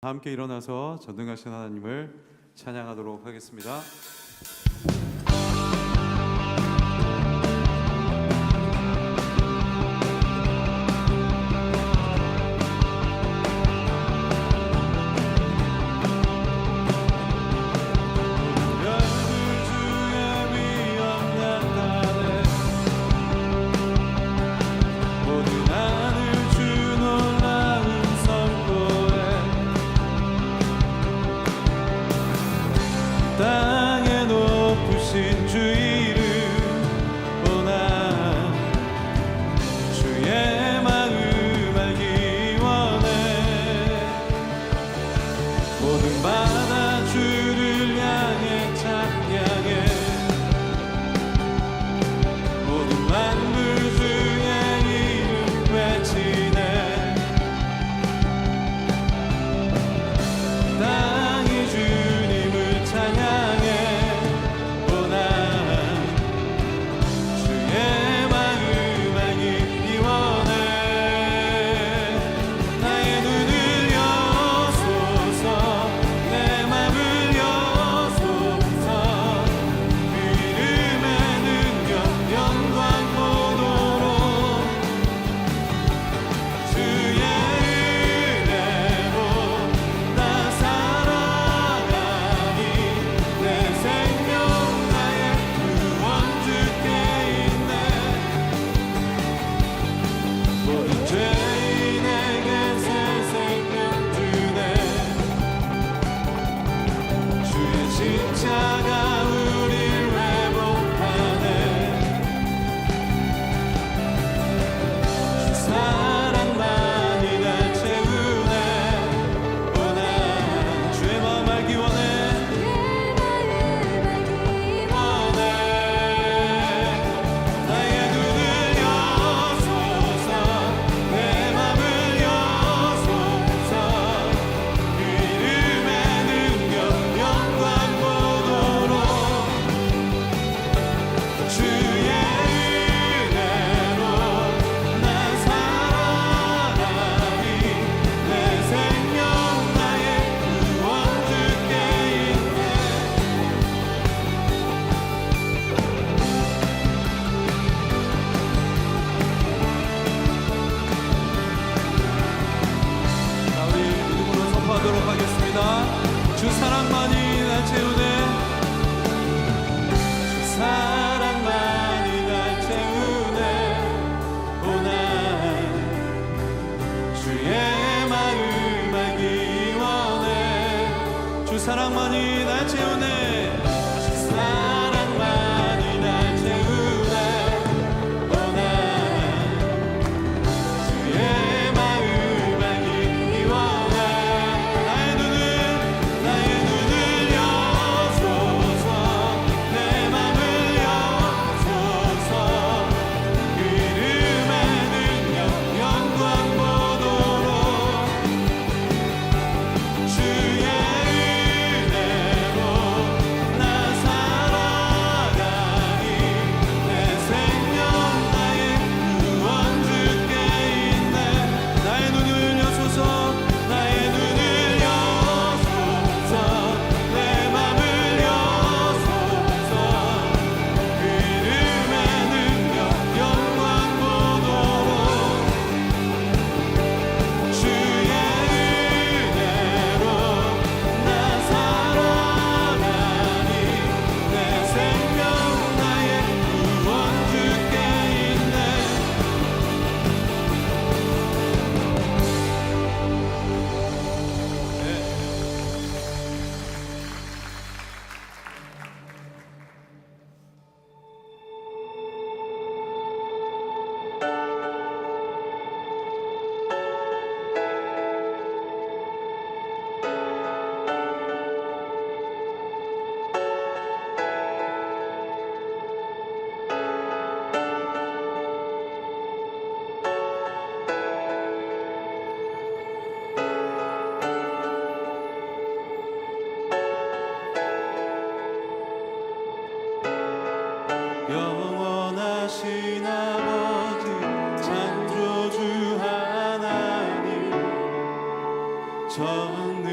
함께 일어나서 전능하신 하나님을 찬양하도록 하겠습니다. 땅에 높으신 주 이름 보나 주의 마음 알기 원해. 모든 바다 주를 향해 찬양해. 모든 만물 주의 이름 외치네. 땅이 주님을 찬양해. 주 사랑만이 날 채우네. 주 사랑만이 날 채우네. 오나 주의 마음 알기 원해. 주 사랑만이 날 채우네. 주 사랑만이 날 채우네. 오나 주의 마음 알기 원해. 주의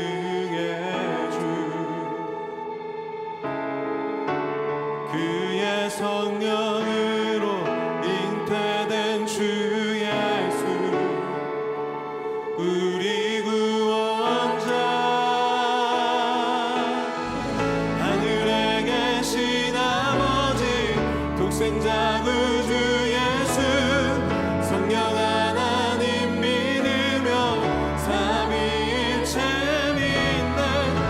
전능의 주 그의 성령으로 잉태된 주 예수 우리 구원자 하늘에 계신 아버지 독생자 구주 예수 성령 하나님 믿으며 삼위일체 믿네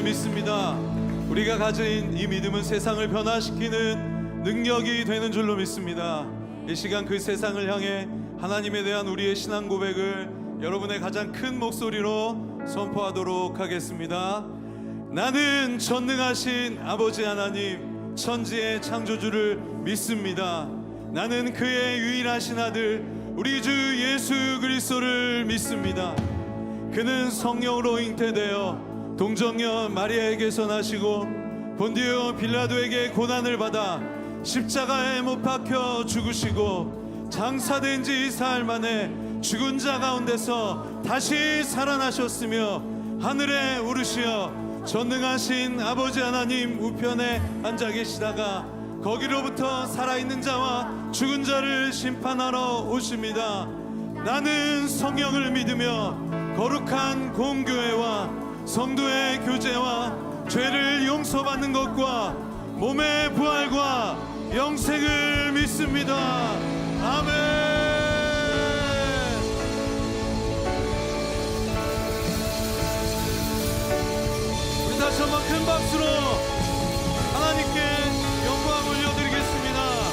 믿습니다. 우리가 가진 이 믿음은 세상을 변화시키는 능력이 되는 줄로 믿습니다. 이 시간 그 세상을 향해 하나님에 대한 우리의 신앙 고백을 여러분의 가장 큰 목소리로 선포하도록 하겠습니다. 나는 전능하신 아버지 하나님, 천지의 창조주를 믿습니다. 나는 그의 유일하신 아들 우리 주 예수 그리스도를 믿습니다. 그는 성령으로 잉태되어 동정녀 마리아에게서 나시고 본디오 빌라도에게 고난을 받아 십자가에 못 박혀 죽으시고 장사된 지 사흘 만에 죽은 자 가운데서 다시 살아나셨으며 하늘에 오르시어 전능하신 아버지 하나님 우편에 앉아 계시다가 거기로부터 살아있는 자와 죽은 자를 심판하러 오십니다. 나는 성령을 믿으며 거룩한 공교회와 성도의 교제와 죄를 용서받는 것과 몸의 부활과 영생을 믿습니다. 아멘. 우리 다시 한번 큰 박수로 하나님께 영광 올려드리겠습니다.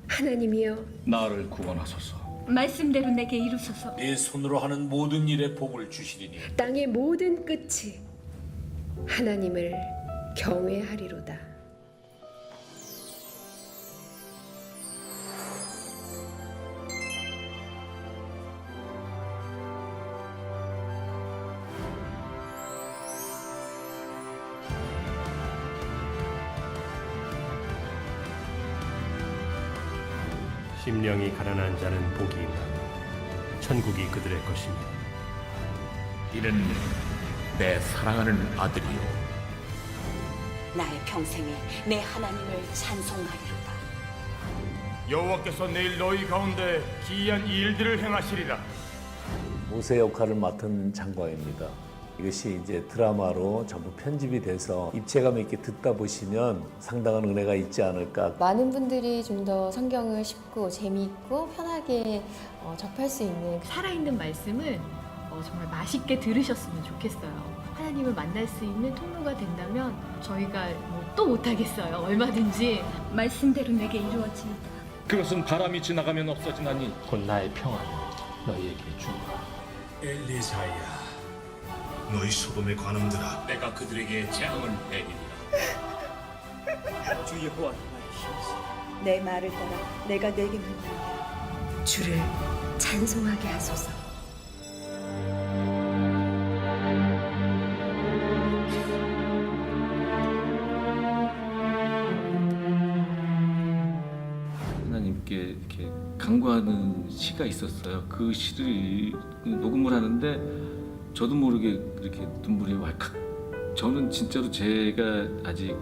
하나님이여 나를 구원하소서. 말씀대로 내게 이루소서. 내 손으로 하는 모든 일에 복을 주시리니 땅의 모든 끝이 하나님을 경외하리로다. 심령이 가난한 자는 복이 있나니 천국이 그들의 것이며 이는 내 사랑하는 아들이요 나의 평생에 내 하나님을 찬송하리로다. 여호와께서 내일 너희 가운데 기이한 일들을 행하시리라. 모세 역할을 맡은 장관입니다. 이것이 이제 드라마로 전부 편집이 돼서 입체감 있게 듣다 보시면 상당한 은혜가 있지 않을까. 많은 분들이 좀 더 성경을 쉽고 재미있고 편하게 접할 수 있는 살아있는 말씀을 정말 맛있게 들으셨으면 좋겠어요. 하나님을 만날 수 있는 통로가 된다면 저희가 또 못하겠어요. 얼마든지 말씀대로 내게 이루어지이다. 그것은 바람이 지나가면 없어지나니 곧 나의 평안을 너희에게 주노라. 엘리사야, 너희 소돔의 관음들아, 내가 그들에게 재앙을 내리리라. 주 여호와 말이시오소서. 내 말을 따라 내가 내게 명하노라. 주를 찬송하게 하소서. 하나님께 이렇게 간구하는 시가 있었어요. 그 시를 녹음을 하는데 저도 모르게 이렇게 눈물이 왈칵. 저는 진짜로 제가 아직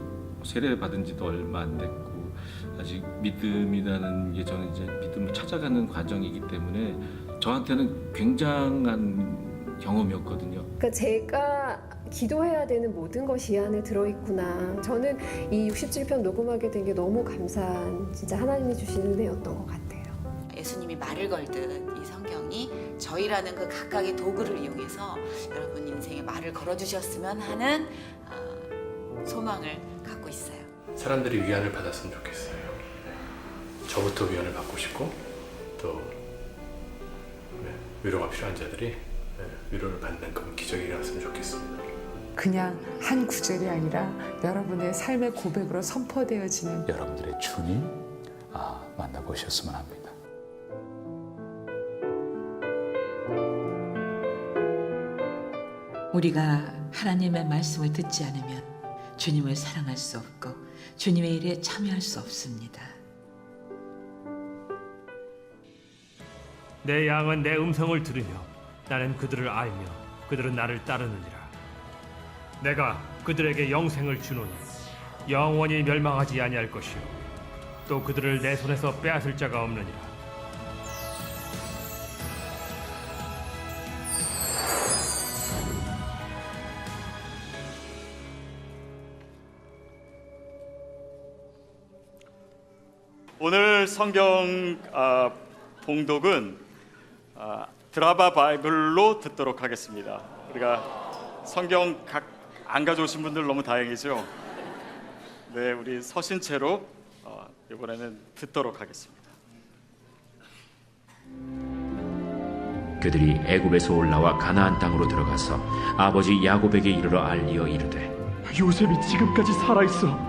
세례 받은 지도 얼마 안 됐고 아직 믿음이라는 게 저는 이제 믿음을 찾아가는 과정이기 때문에 저한테는 굉장한 경험이었거든요. 그러니까 제가 기도해야 되는 모든 것이 이 안에 들어있구나. 저는 이 67편 녹음하게 된 게 너무 감사한 진짜 하나님이 주신 은혜였던 것 같아요. 예수님이 말을 걸듯 이 성경이 저희라는 그 각각의 도구를 이용해서 여러분 인생에 말을 걸어주셨으면 하는 소망을 갖고 있어요. 사람들이 위안을 받았으면 좋겠어요. 저부터 위안을 받고 싶고 또 위로가 필요한 자들이 위로를 받는 그런 기적이 일어났으면 좋겠습니다. 그냥 한 구절이 아니라 여러분의 삶의 고백으로 선포되어지는 여러분들의 주님 만나보셨으면 합니다. 우리가 하나님의 말씀을 듣지 않으면 주님을 사랑할 수 없고 주님의 일에 참여할 수 없습니다. 내 양은 내 음성을 들으며 나는 그들을 알며 그들은 나를 따르느니라. 내가 그들에게 영생을 주노니 영원히 멸망하지 아니할 것이요 또 그들을 내 손에서 빼앗을 자가 없느니라. 오늘 성경 봉독은 드라마 바이블로 듣도록 하겠습니다. 우리가 성경 안 가져오신 분들 너무 다행이죠. 네, 우리 서신 채로 이번에는 듣도록 하겠습니다. 그들이 애굽에서 올라와 가나안 땅으로 들어가서 아버지 야곱에게 이르러 알리어 이르되 요셉이 지금까지 살아있어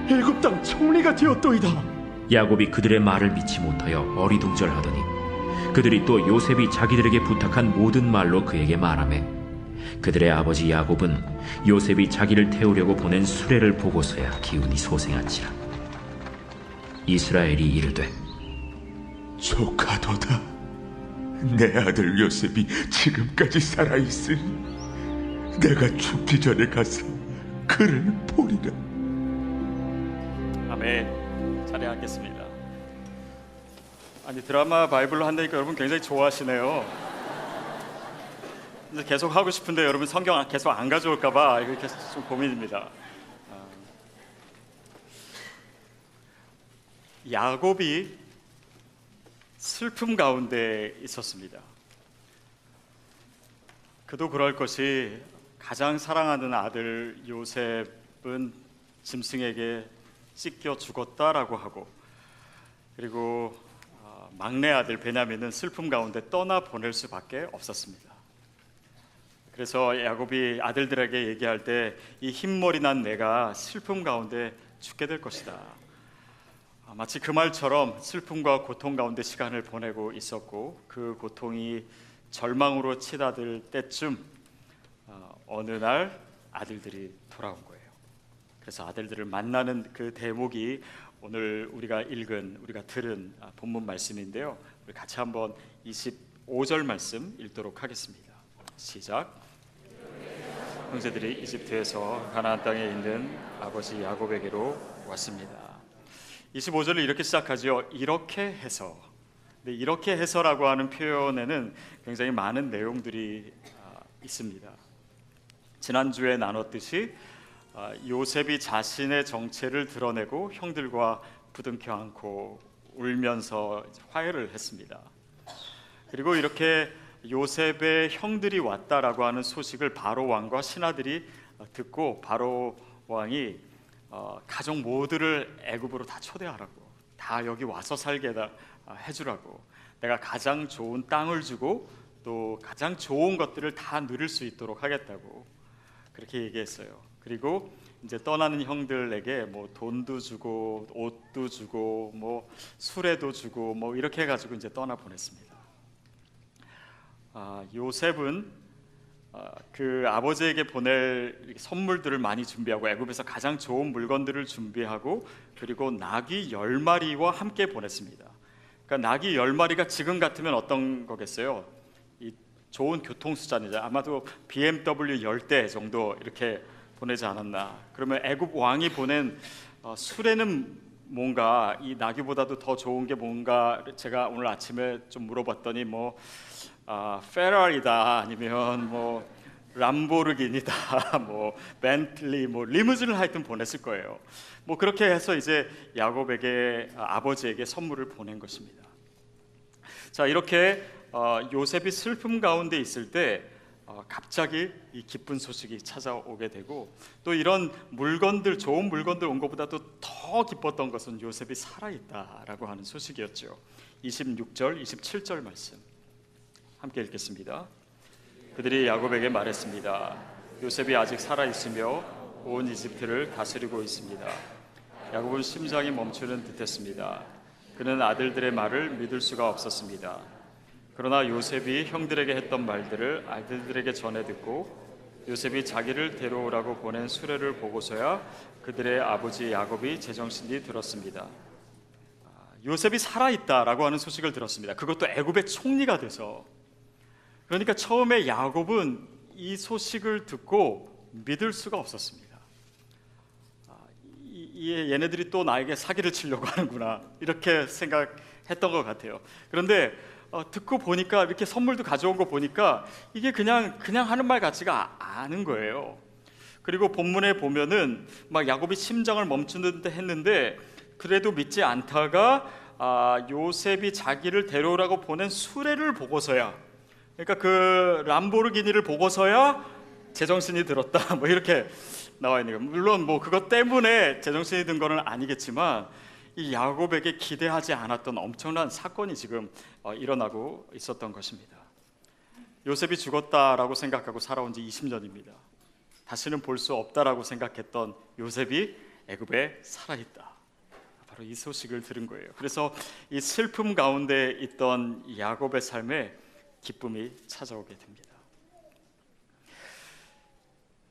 애굽 땅 총리가 되었도이다. 야곱이 그들의 말을 믿지 못하여 어리둥절하더니 그들이 또 요셉이 자기들에게 부탁한 모든 말로 그에게 말하매 그들의 아버지 야곱은 요셉이 자기를 태우려고 보낸 수레를 보고서야 기운이 소생한지라. 이스라엘이 이르되 조카도다. 내 아들 요셉이 지금까지 살아있으니 내가 죽기 전에 가서 그를 보리라. 아멘. 찬양하겠습니다. 아니 드라마 바이블로 한다니까 여러분 굉장히 좋아하시네요. 이제 계속 하고 싶은데 여러분 성경 계속 안 가져올까봐 이렇게 좀 고민입니다. 야곱이 슬픔 가운데 있었습니다. 그도 그럴 것이 가장 사랑하는 아들 요셉은 짐승에게 찢겨 죽었다라고 하고 그리고 막내 아들 베냐민은 슬픔 가운데 떠나 보낼 수밖에 없었습니다. 그래서 야곱이 아들들에게 얘기할 때 이 흰머리 난 내가 슬픔 가운데 죽게 될 것이다. 마치 그 말처럼 슬픔과 고통 가운데 시간을 보내고 있었고, 그 고통이 절망으로 치닫을 때쯤 어느 날 아들들이 돌아온 거예요. 그래서 아들들을 만나는 그 대목이 오늘 우리가 들은 본문 말씀인데요. 우리 같이 한번 25절 말씀 읽도록 하겠습니다. 시작. 형제들이 이집트에서 가나안 땅에 있는 아버지 야곱에게로 왔습니다. 25절을 이렇게 시작하죠. 이렇게 해서. 근데 이렇게 해서라고 하는 표현에는 굉장히 많은 내용들이 있습니다. 지난주에 나눴듯이 요셉이 자신의 정체를 드러내고 형들과 부둥켜 안고 울면서 화해를 했습니다. 그리고 이렇게 요셉의 형들이 왔다라고 하는 소식을 바로 왕과 신하들이 듣고 바로 왕이 가족 모두를 애굽으로 다 초대하라고, 다 여기 와서 살게 해주라고, 내가 가장 좋은 땅을 주고 또 가장 좋은 것들을 다 누릴 수 있도록 하겠다고 그렇게 얘기했어요. 그리고 이제 떠나는 형들에게 뭐 돈도 주고 옷도 주고 뭐 수레도 주고 뭐 이렇게 해가지고 이제 떠나 보냈습니다. 요셉은 그 아버지에게 보낼 선물들을 많이 준비하고 애굽에서 가장 좋은 물건들을 준비하고 그리고 낙이 10마리와 함께 보냈습니다. 그러니까 낙이 10마리가 지금 같으면 어떤 거겠어요? 이 좋은 교통수단이죠. 아마도 BMW 10대 정도 이렇게 보내지 않았나. 그러면 애굽 왕이 보낸 수레는 뭔가 이 나귀보다도 더 좋은 게 뭔가, 제가 오늘 아침에 좀 물어봤더니 뭐 페라리다, 아니면 뭐 람보르기니다, 뭐 벤틀리, 뭐 리무진을 하여튼 보냈을 거예요. 뭐 그렇게 해서 이제 야곱에게, 아버지에게 선물을 보낸 것입니다. 자, 이렇게 요셉이 슬픔 가운데 있을 때 갑자기 이 기쁜 소식이 찾아오게 되고, 또 이런 물건들, 좋은 물건들 온 것보다도 더 기뻤던 것은 요셉이 살아있다라고 하는 소식이었죠. 26절, 27절 말씀 함께 읽겠습니다. 그들이 야곱에게 말했습니다. 요셉이 아직 살아있으며 온 이집트를 다스리고 있습니다. 야곱은 심장이 멈추는 듯했습니다. 그는 아들들의 말을 믿을 수가 없었습니다. 그러나 요셉이 형들에게 했던 말들을 아들들에게 전해 듣고 요셉이 자기를 데려오라고 보낸 수레를 보고서야 그들의 아버지 야곱이 제정신이 들었습니다. 요셉이 살아있다라고 하는 소식을 들었습니다. 그것도 애굽의 총리가 돼서. 그러니까 처음에 야곱은 이 소식을 듣고 믿을 수가 없었습니다. 얘네들이 또 나에게 사기를 치려고 하는구나, 이렇게 생각했던 것 같아요. 그런데 듣고 보니까, 이렇게 선물도 가져온 거 보니까 이게 그냥 하는 말 같지가 않은 거예요. 그리고 본문에 보면은 막 야곱이 심장을 멈추는 듯 했는데 그래도 믿지 않다가 요셉이 자기를 데려오라고 보낸 수레를 보고서야, 그러니까 그 람보르기니를 보고서야 제정신이 들었다, 뭐 이렇게 나와 있는 거예요. 물론 뭐 그것 때문에 제정신이 든 거는 아니겠지만 이 야곱에게 기대하지 않았던 엄청난 사건이 지금 일어나고 있었던 것입니다. 요셉이 죽었다라고 생각하고 살아온 지 20년입니다. 다시는 볼 수 없다라고 생각했던 요셉이 애굽에 살아있다. 바로 이 소식을 들은 거예요. 그래서 이 슬픔 가운데 있던 야곱의 삶에 기쁨이 찾아오게 됩니다.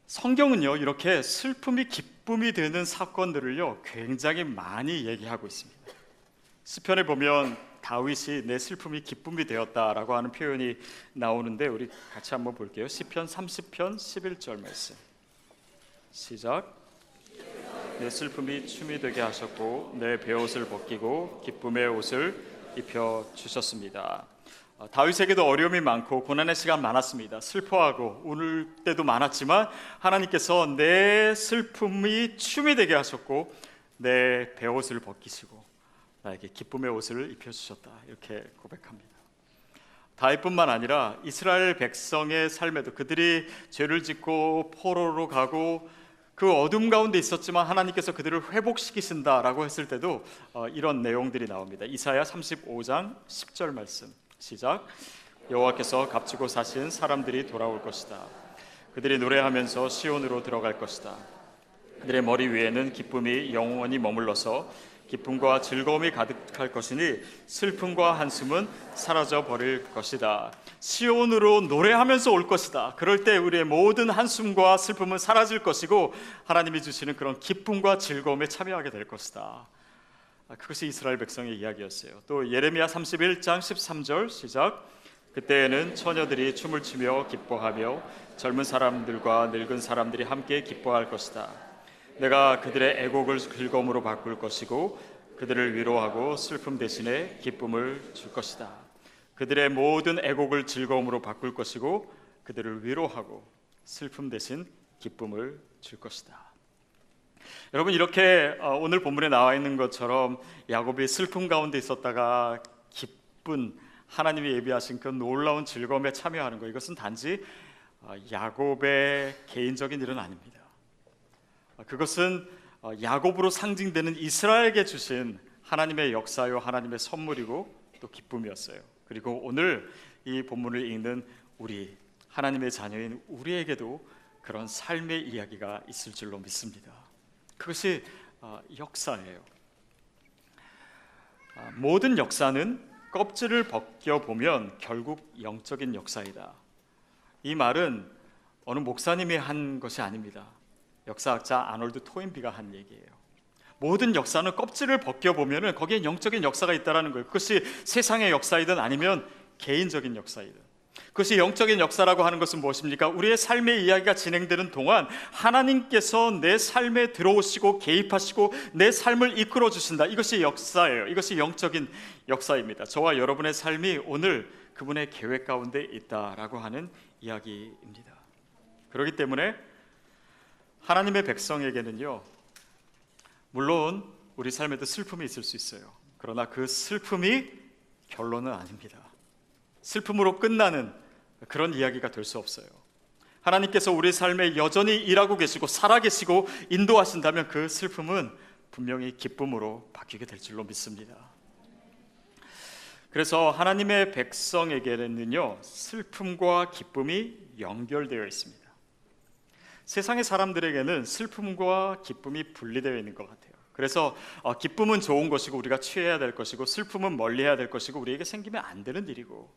성경은요, 이렇게 슬픔이 기쁨이 되는 사건들을요 굉장히 많이 얘기하고 있습니다. 시편에 보면 다윗이 내 슬픔이 기쁨이 되었다라고 하는 표현이 나오는데 우리 같이 한번 볼게요. 시편 30편 11절 말씀 시작. 내 슬픔이 춤이 되게 하셨고 내 베옷을 벗기고 기쁨의 옷을 입혀 주셨습니다. 다윗에게도 어려움이 많고 고난의 시간 많았습니다. 슬퍼하고 울 때도 많았지만 하나님께서 내 슬픔이 춤이 되게 하셨고 내 베옷을 벗기시고 나에게 기쁨의 옷을 입혀주셨다, 이렇게 고백합니다. 다윗뿐만 아니라 이스라엘 백성의 삶에도 그들이 죄를 짓고 포로로 가고 그 어둠 가운데 있었지만 하나님께서 그들을 회복시키신다라고 했을 때도 이런 내용들이 나옵니다. 이사야 35장 10절 말씀 시작. 여호와께서 값지고 사신 사람들이 돌아올 것이다. 그들이 노래하면서 시온으로 들어갈 것이다. 그들의 머리 위에는 기쁨이 영원히 머물러서 기쁨과 즐거움이 가득할 것이니 슬픔과 한숨은 사라져 버릴 것이다. 시온으로 노래하면서 올 것이다. 그럴 때 우리의 모든 한숨과 슬픔은 사라질 것이고 하나님이 주시는 그런 기쁨과 즐거움에 참여하게 될 것이다. 그것이 이스라엘 백성의 이야기였어요. 또 예레미야 31장 13절 시작. 그때에는 처녀들이 춤을 추며 기뻐하며 젊은 사람들과 늙은 사람들이 함께 기뻐할 것이다. 내가 그들의 애곡을 즐거움으로 바꿀 것이고 그들을 위로하고 슬픔 대신에 기쁨을 줄 것이다. 그들의 모든 애곡을 즐거움으로 바꿀 것이고 그들을 위로하고 슬픔 대신 기쁨을 줄 것이다. 여러분, 이렇게 오늘 본문에 나와 있는 것처럼 야곱이 슬픔 가운데 있었다가 기쁜 하나님이 예비하신 그 놀라운 즐거움에 참여하는 것, 이것은 단지 야곱의 개인적인 일은 아닙니다. 그것은 야곱으로 상징되는 이스라엘에게 주신 하나님의 역사요, 하나님의 선물이고 또 기쁨이었어요. 그리고 오늘 이 본문을 읽는 우리 하나님의 자녀인 우리에게도 그런 삶의 이야기가 있을 줄로 믿습니다. 그것이 역사예요. 모든 역사는 껍질을 벗겨보면 결국 영적인 역사이다. 이 말은 어느 목사님이 한 것이 아닙니다. 역사학자 아놀드 토인비가 한 얘기예요. 모든 역사는 껍질을 벗겨보면 거기에 영적인 역사가 있다는 거예요. 그것이 세상의 역사이든 아니면 개인적인 역사이든. 그것이 영적인 역사라고 하는 것은 무엇입니까? 우리의 삶의 이야기가 진행되는 동안 하나님께서 내 삶에 들어오시고 개입하시고 내 삶을 이끌어 주신다. 이것이 역사예요. 이것이 영적인 역사입니다. 저와 여러분의 삶이 오늘 그분의 계획 가운데 있다라고 하는 이야기입니다. 그렇기 때문에 하나님의 백성에게는요, 물론 우리 삶에도 슬픔이 있을 수 있어요. 그러나 그 슬픔이 결론은 아닙니다. 슬픔으로 끝나는 그런 이야기가 될 수 없어요. 하나님께서 우리 삶에 여전히 일하고 계시고 살아계시고 인도하신다면 그 슬픔은 분명히 기쁨으로 바뀌게 될 줄로 믿습니다. 그래서 하나님의 백성에게는요, 슬픔과 기쁨이 연결되어 있습니다. 세상의 사람들에게는 슬픔과 기쁨이 분리되어 있는 것 같아요. 그래서 기쁨은 좋은 것이고 우리가 취해야 될 것이고 슬픔은 멀리해야 될 것이고 우리에게 생기면 안 되는 일이고,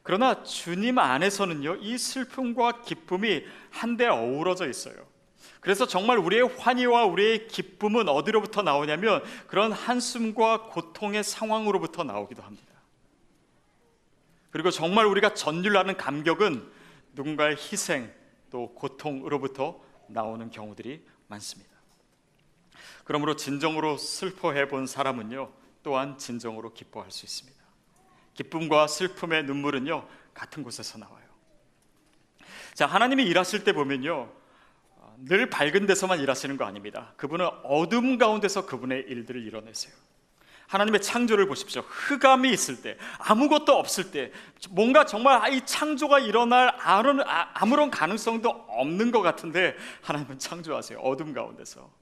그러나 주님 안에서는요, 이 슬픔과 기쁨이 한데 어우러져 있어요. 그래서 정말 우리의 환희와 우리의 기쁨은 어디로부터 나오냐면 그런 한숨과 고통의 상황으로부터 나오기도 합니다. 그리고 정말 우리가 전율하는 감격은 누군가의 희생 또 고통으로부터 나오는 경우들이 많습니다. 그러므로 진정으로 슬퍼해 본 사람은요, 또한 진정으로 기뻐할 수 있습니다. 기쁨과 슬픔의 눈물은요, 같은 곳에서 나와요. 자, 하나님이 일하실 때 보면요, 늘 밝은 데서만 일하시는 거 아닙니다. 그분은 어둠 가운데서 그분의 일들을 이뤄내세요. 하나님의 창조를 보십시오. 흑암이 있을 때, 아무것도 없을 때, 뭔가 정말 이 창조가 일어날 아무런 가능성도 없는 것 같은데 하나님은 창조하세요. 어둠 가운데서.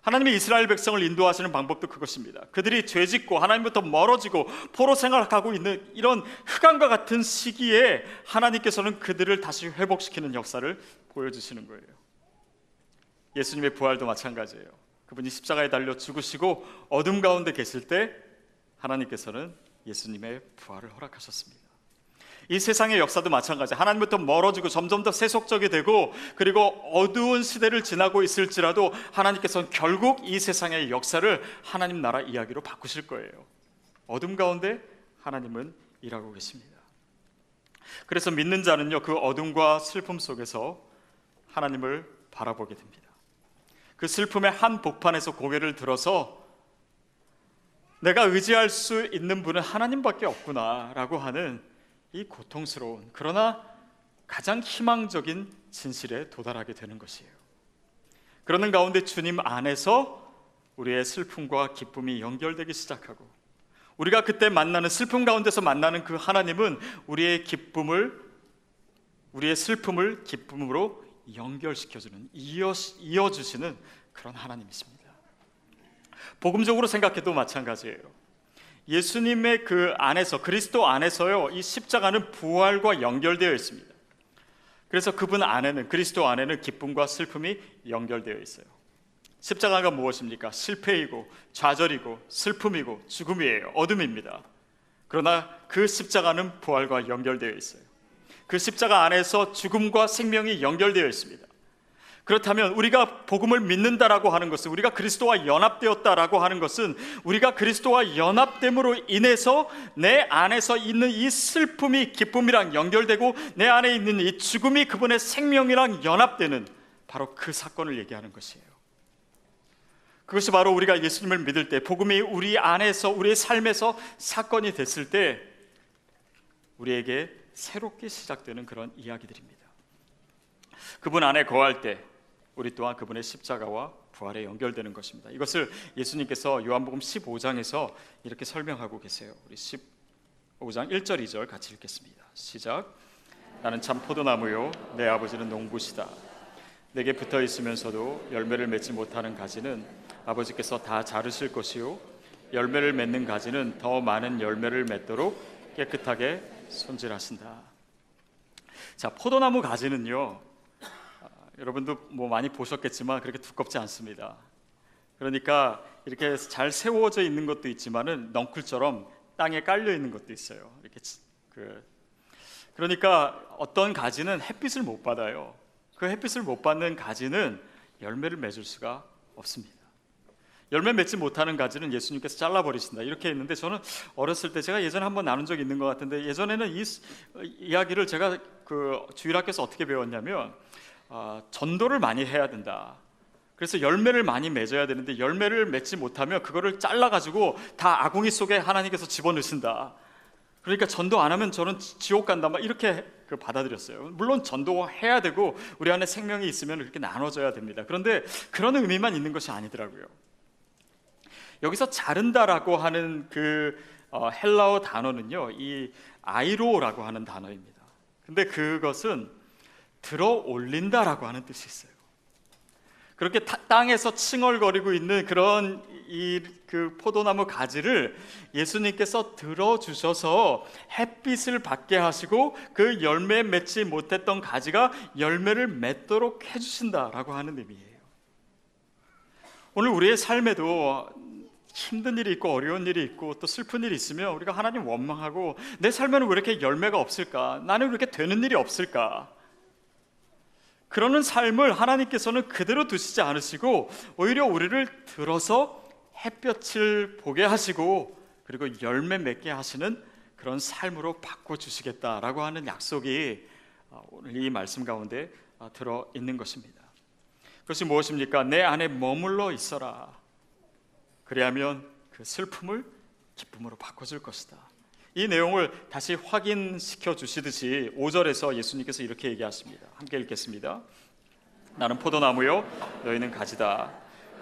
하나님이 이스라엘 백성을 인도하시는 방법도 그것입니다. 그들이 죄짓고 하나님부터 멀어지고 포로 생활하고 있는 이런 흑암과 같은 시기에 하나님께서는 그들을 다시 회복시키는 역사를 보여주시는 거예요. 예수님의 부활도 마찬가지예요. 그분이 십자가에 달려 죽으시고 어둠 가운데 계실 때 하나님께서는 예수님의 부활을 허락하셨습니다. 이 세상의 역사도 마찬가지예요. 하나님부터 멀어지고 점점 더 세속적이 되고 그리고 어두운 시대를 지나고 있을지라도 하나님께서는 결국 이 세상의 역사를 하나님 나라 이야기로 바꾸실 거예요. 어둠 가운데 하나님은 일하고 계십니다. 그래서 믿는 자는요, 그 어둠과 슬픔 속에서 하나님을 바라보게 됩니다. 그 슬픔의 한 복판에서 고개를 들어서 내가 의지할 수 있는 분은 하나님밖에 없구나라고 하는 이 고통스러운 그러나 가장 희망적인 진실에 도달하게 되는 것이에요. 그러는 가운데 주님 안에서 우리의 슬픔과 기쁨이 연결되기 시작하고 우리가 그때 만나는 슬픔 가운데서 만나는 그 하나님은 우리의 슬픔을 기쁨으로 연결시켜주는, 이어주시는 그런 하나님이십니다. 복음적으로 생각해도 마찬가지예요. 예수님의 그 안에서, 그리스도 안에서요, 이 십자가는 부활과 연결되어 있습니다. 그래서 그분 안에는, 그리스도 안에는 기쁨과 슬픔이 연결되어 있어요. 십자가가 무엇입니까? 실패이고 좌절이고 슬픔이고 죽음이에요. 어둠입니다. 그러나 그 십자가는 부활과 연결되어 있어요. 그 십자가 안에서 죽음과 생명이 연결되어 있습니다. 그렇다면 우리가 복음을 믿는다라고 하는 것은, 우리가 그리스도와 연합되었다라고 하는 것은, 우리가 그리스도와 연합됨으로 인해서 내 안에서 있는 이 슬픔이 기쁨이랑 연결되고 내 안에 있는 이 죽음이 그분의 생명이랑 연합되는 바로 그 사건을 얘기하는 것이에요. 그것이 바로 우리가 예수님을 믿을 때, 복음이 우리 안에서, 우리의 삶에서 사건이 됐을 때 우리에게 새롭게 시작되는 그런 이야기들입니다. 그분 안에 거할 때 우리 또한 그분의 십자가와 부활에 연결되는 것입니다. 이것을 예수님께서 요한복음 15장에서 이렇게 설명하고 계세요. 우리 15장 1절 2절 같이 읽겠습니다. 시작. 나는 참 포도나무요 내 아버지는 농부시다. 내게 붙어 있으면서도 열매를 맺지 못하는 가지는 아버지께서 다 자르실 것이요 열매를 맺는 가지는 더 많은 열매를 맺도록 깨끗하게 손질하신다. 자, 포도나무 가지는요, 여러분도 뭐 많이 보셨겠지만 그렇게 두껍지 않습니다. 그러니까 이렇게 잘 세워져 있는 것도 있지만은 넝쿨처럼 땅에 깔려 있는 것도 있어요. 이렇게 그러니까 어떤 가지는 햇빛을 못 받아요. 그 햇빛을 못 받는 가지는 열매를 맺을 수가 없습니다. 열매 맺지 못하는 가지는 예수님께서 잘라버리신다, 이렇게 했는데, 저는 어렸을 때, 제가 예전에 한번 나눈 적이 있는 것 같은데, 예전에는 이 이야기를 제가 그 주일학교에서 어떻게 배웠냐면, 전도를 많이 해야 된다. 그래서 열매를 많이 맺어야 되는데 열매를 맺지 못하면 그거를 잘라가지고 다 아궁이 속에 하나님께서 집어넣으신다. 그러니까 전도 안 하면 저는 지옥 간다, 막 이렇게 받아들였어요. 물론 전도해야 되고 우리 안에 생명이 있으면 이렇게 나눠져야 됩니다. 그런데 그런 의미만 있는 것이 아니더라고요. 여기서 자른다라고 하는 그 헬라어 단어는요, 이 아이로라고 하는 단어입니다. 근데 그것은 들어 올린다라고 하는 뜻이 있어요. 그렇게 땅에서 칭얼거리고 있는 그런 그 포도나무 가지를 예수님께서 들어주셔서 햇빛을 받게 하시고 그 열매 맺지 못했던 가지가 열매를 맺도록 해주신다라고 하는 의미예요. 오늘 우리의 삶에도 힘든 일이 있고 어려운 일이 있고 또 슬픈 일이 있으면 우리가 하나님 원망하고, 내 삶에는 왜 이렇게 열매가 없을까? 나는 왜 이렇게 되는 일이 없을까? 그러는 삶을 하나님께서는 그대로 두시지 않으시고 오히려 우리를 들어서 햇볕을 보게 하시고 그리고 열매 맺게 하시는 그런 삶으로 바꿔주시겠다라고 하는 약속이 오늘 이 말씀 가운데 들어있는 것입니다. 그것이 무엇입니까? 내 안에 머물러 있어라. 그래야면 그 슬픔을 기쁨으로 바꿔줄 것이다. 이 내용을 다시 확인시켜 주시듯이 5절에서 예수님께서 이렇게 얘기하십니다. 함께 읽겠습니다. 나는 포도나무요 너희는 가지다.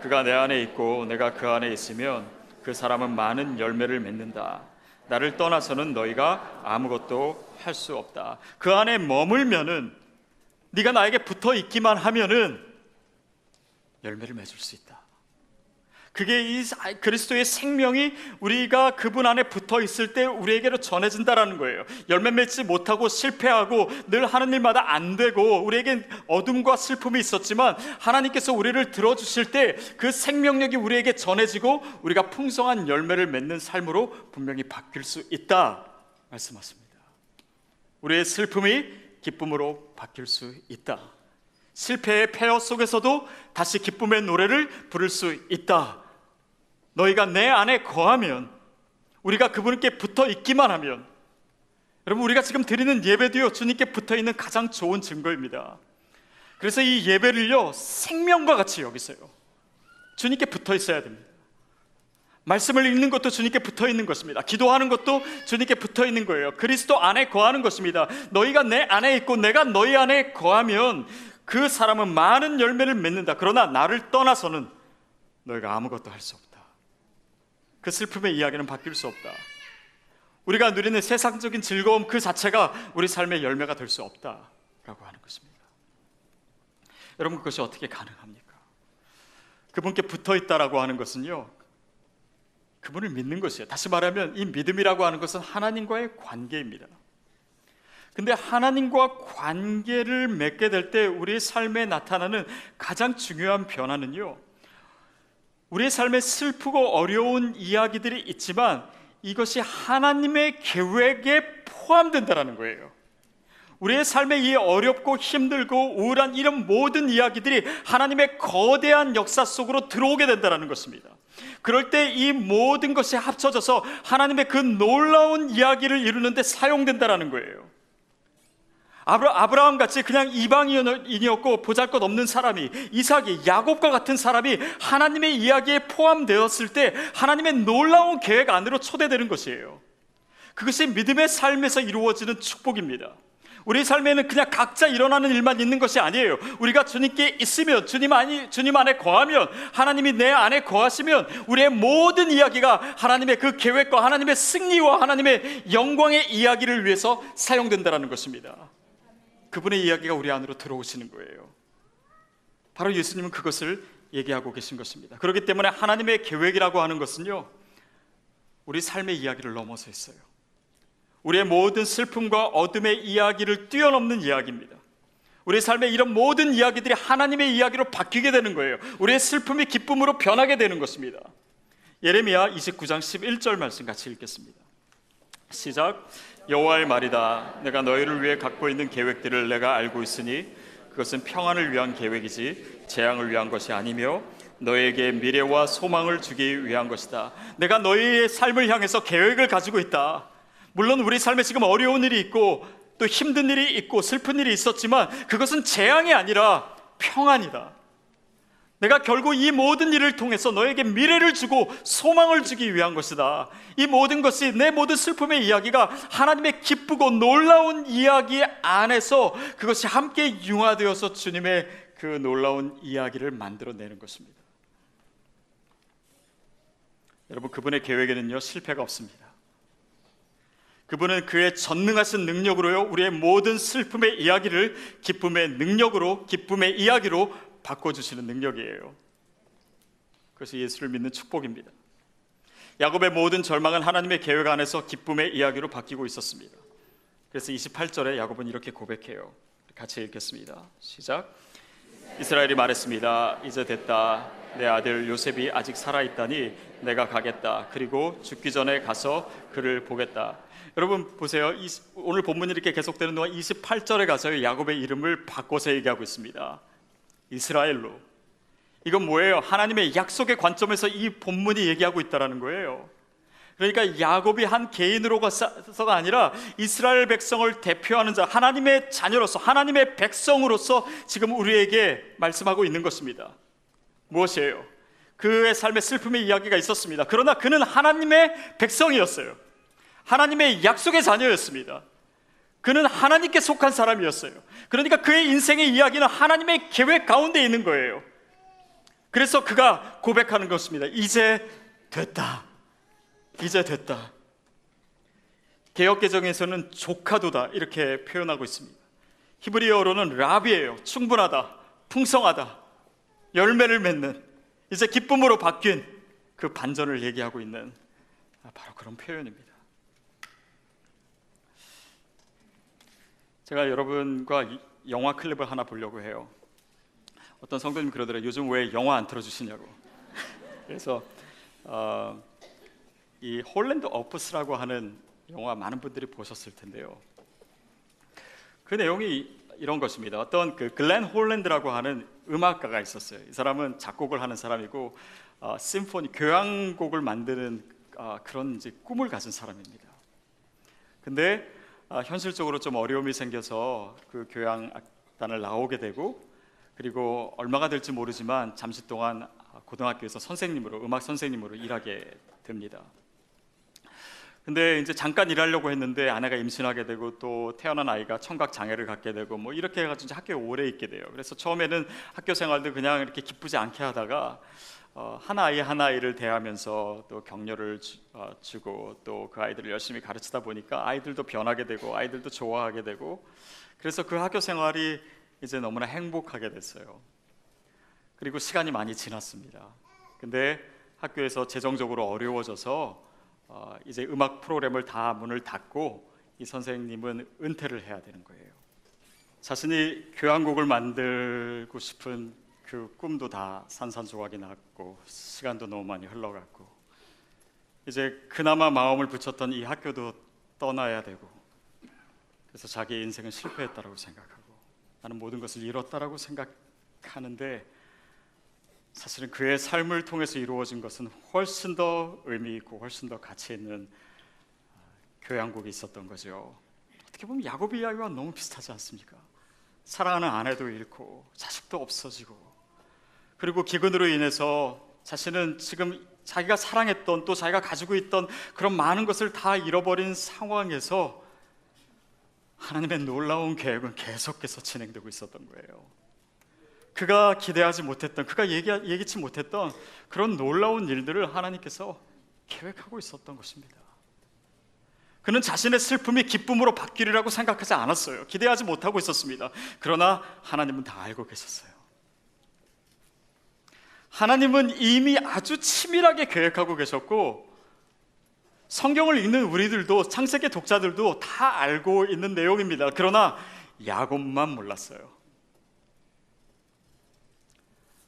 그가 내 안에 있고 내가 그 안에 있으면 그 사람은 많은 열매를 맺는다. 나를 떠나서는 너희가 아무것도 할 수 없다. 그 안에 머물면은, 네가 나에게 붙어 있기만 하면은 열매를 맺을 수 있다. 그게 이 그리스도의 생명이 우리가 그분 안에 붙어 있을 때 우리에게로 전해진다라는 거예요. 열매 맺지 못하고 실패하고 늘 하는 일마다 안 되고 우리에겐 어둠과 슬픔이 있었지만 하나님께서 우리를 들어주실 때 그 생명력이 우리에게 전해지고 우리가 풍성한 열매를 맺는 삶으로 분명히 바뀔 수 있다 말씀하십니다. 우리의 슬픔이 기쁨으로 바뀔 수 있다. 실패의 폐허 속에서도 다시 기쁨의 노래를 부를 수 있다. 너희가 내 안에 거하면, 우리가 그분께 붙어 있기만 하면, 여러분 우리가 지금 드리는 예배도요 주님께 붙어 있는 가장 좋은 증거입니다. 그래서 이 예배를요 생명과 같이 여기세요. 주님께 붙어 있어야 됩니다. 말씀을 읽는 것도 주님께 붙어 있는 것입니다. 기도하는 것도 주님께 붙어 있는 거예요. 그리스도 안에 거하는 것입니다. 너희가 내 안에 있고 내가 너희 안에 거하면 그 사람은 많은 열매를 맺는다. 그러나 나를 떠나서는 너희가 아무것도 할 수 없다. 그 슬픔의 이야기는 바뀔 수 없다. 우리가 누리는 세상적인 즐거움 그 자체가 우리 삶의 열매가 될 수 없다라고 하는 것입니다. 여러분, 그것이 어떻게 가능합니까? 그분께 붙어 있다라고 하는 것은요, 그분을 믿는 것이에요. 다시 말하면 이 믿음이라고 하는 것은 하나님과의 관계입니다. 근데 하나님과 관계를 맺게 될 때 우리의 삶에 나타나는 가장 중요한 변화는요, 우리의 삶에 슬프고 어려운 이야기들이 있지만 이것이 하나님의 계획에 포함된다는 거예요. 우리의 삶에 이 어렵고 힘들고 우울한 이런 모든 이야기들이 하나님의 거대한 역사 속으로 들어오게 된다는 것입니다. 그럴 때 이 모든 것이 합쳐져서 하나님의 그 놀라운 이야기를 이루는 데 사용된다는 거예요. 아브라함 같이 그냥 이방인이었고 보잘것없는 사람이, 이삭이, 야곱과 같은 사람이 하나님의 이야기에 포함되었을 때 하나님의 놀라운 계획 안으로 초대되는 것이에요. 그것이 믿음의 삶에서 이루어지는 축복입니다. 우리 삶에는 그냥 각자 일어나는 일만 있는 것이 아니에요. 우리가 주님께 있으면, 주님 안에 거하면, 하나님이 내 안에 거하시면 우리의 모든 이야기가 하나님의 그 계획과 하나님의 승리와 하나님의 영광의 이야기를 위해서 사용된다는 것입니다. 그분의 이야기가 우리 안으로 들어오시는 거예요. 바로 예수님은 그것을 얘기하고 계신 것입니다. 그렇기 때문에 하나님의 계획이라고 하는 것은요, 우리 삶의 이야기를 넘어서 있어요. 우리의 모든 슬픔과 어둠의 이야기를 뛰어넘는 이야기입니다. 우리의 삶의 이런 모든 이야기들이 하나님의 이야기로 바뀌게 되는 거예요. 우리의 슬픔이 기쁨으로 변하게 되는 것입니다. 예레미야 29장 11절 말씀 같이 읽겠습니다. 시작. 여호와의 말이다. 내가 너희를 위해 갖고 있는 계획들을 내가 알고 있으니 그것은 평안을 위한 계획이지 재앙을 위한 것이 아니며 너희에게 미래와 소망을 주기 위한 것이다. 내가 너희의 삶을 향해서 계획을 가지고 있다. 물론 우리 삶에 지금 어려운 일이 있고 또 힘든 일이 있고 슬픈 일이 있었지만 그것은 재앙이 아니라 평안이다. 내가 결국 이 모든 일을 통해서 너에게 미래를 주고 소망을 주기 위한 것이다. 이 모든 것이, 내 모든 슬픔의 이야기가 하나님의 기쁘고 놀라운 이야기 안에서 그것이 함께 융화되어서 주님의 그 놀라운 이야기를 만들어내는 것입니다. 여러분, 그분의 계획에는요 실패가 없습니다. 그분은 그의 전능하신 능력으로요 우리의 모든 슬픔의 이야기를 기쁨의 능력으로, 기쁨의 이야기로 바꿔주시는 능력이에요. 그것이 예수를 믿는 축복입니다. 야곱의 모든 절망은 하나님의 계획 안에서 기쁨의 이야기로 바뀌고 있었습니다. 그래서 28절에 야곱은 이렇게 고백해요. 같이 읽겠습니다. 시작. 이스라엘이 말했습니다. 이제 됐다. 내 아들 요셉이 아직 살아있다니 내가 가겠다. 그리고 죽기 전에 가서 그를 보겠다. 여러분 보세요. 오늘 본문이 이렇게 계속되는 동안 28절에 가서 야곱의 이름을 바꿔서 얘기하고 있습니다. 이스라엘로. 이건 뭐예요? 하나님의 약속의 관점에서 이 본문이 얘기하고 있다는 거예요. 그러니까 야곱이 한 개인으로서가 아니라 이스라엘 백성을 대표하는 자, 하나님의 자녀로서, 하나님의 백성으로서 지금 우리에게 말씀하고 있는 것입니다. 무엇이에요? 그의 삶에 슬픔의 이야기가 있었습니다. 그러나 그는 하나님의 백성이었어요. 하나님의 약속의 자녀였습니다. 그는 하나님께 속한 사람이었어요. 그러니까 그의 인생의 이야기는 하나님의 계획 가운데 있는 거예요. 그래서 그가 고백하는 것입니다. 이제 됐다. 이제 됐다. 개역개정에서는 조카도다 이렇게 표현하고 있습니다. 히브리어로는 라비예요. 충분하다, 풍성하다, 열매를 맺는, 이제 기쁨으로 바뀐 그 반전을 얘기하고 있는 바로 그런 표현입니다. 제가 여러분과 영화 클립을 하나 보려고 해요. 어떤 성도님 그러더라고요. 요즘 왜 영화 안 틀어주시냐고. 그래서 이 홀랜드 어프스라고 하는 영화 많은 분들이 보셨을 텐데요. 그 내용이 이런 것입니다. 어떤 그 글렌 홀랜드라고 하는 음악가가 있었어요. 이 사람은 작곡을 하는 사람이고 심포니, 교향곡을 만드는 그런 이제 꿈을 가진 사람입니다. 근데 현실적으로 좀 어려움이 생겨서 그 교향악단을 나오게 되고, 그리고 얼마가 될지 모르지만 잠시 동안 고등학교에서 선생님으로, 음악 선생님으로 일하게 됩니다. 근데 이제 잠깐 일하려고 했는데 아내가 임신하게 되고 또 태어난 아이가 청각 장애를 갖게 되고 뭐 이렇게 해가지고 이제 학교에 오래 있게 돼요. 그래서 처음에는 학교 생활도 그냥 이렇게 기쁘지 않게 하다가 하나아이 하나아이를 대하면서 또 격려를 주고 또 그 아이들을 열심히 가르치다 보니까 아이들도 변하게 되고 아이들도 좋아하게 되고, 그래서 그 학교 생활이 이제 너무나 행복하게 됐어요. 그리고 시간이 많이 지났습니다. 근데 학교에서 재정적으로 어려워져서 이제 음악 프로그램을 다 문을 닫고 이 선생님은 은퇴를 해야 되는 거예요. 자신이 교향곡을 만들고 싶은 그 꿈도 다 산산조각이 났고 시간도 너무 많이 흘러갔고 이제 그나마 마음을 붙였던 이 학교도 떠나야 되고 그래서 자기의 인생은 실패했다라고 생각하고 나는 모든 것을 잃었다라고 생각하는데 사실은 그의 삶을 통해서 이루어진 것은 훨씬 더 의미 있고 훨씬 더 가치 있는 교향곡이 있었던 거죠. 어떻게 보면 야곱의 이야기와 너무 비슷하지 않습니까? 사랑하는 아내도 잃고 자식도 없어지고 그리고 기근으로 인해서 자신은 지금 자기가 사랑했던 또 자기가 가지고 있던 그런 많은 것을 다 잃어버린 상황에서 하나님의 놀라운 계획은 계속해서 진행되고 있었던 거예요. 그가 기대하지 못했던, 그가 예기치 못했던 그런 놀라운 일들을 하나님께서 계획하고 있었던 것입니다. 그는 자신의 슬픔이 기쁨으로 바뀌리라고 생각하지 않았어요. 기대하지 못하고 있었습니다. 그러나 하나님은 다 알고 계셨어요. 하나님은 이미 아주 치밀하게 계획하고 계셨고 성경을 읽는 우리들도 창세기 독자들도 다 알고 있는 내용입니다. 그러나 야곱만 몰랐어요.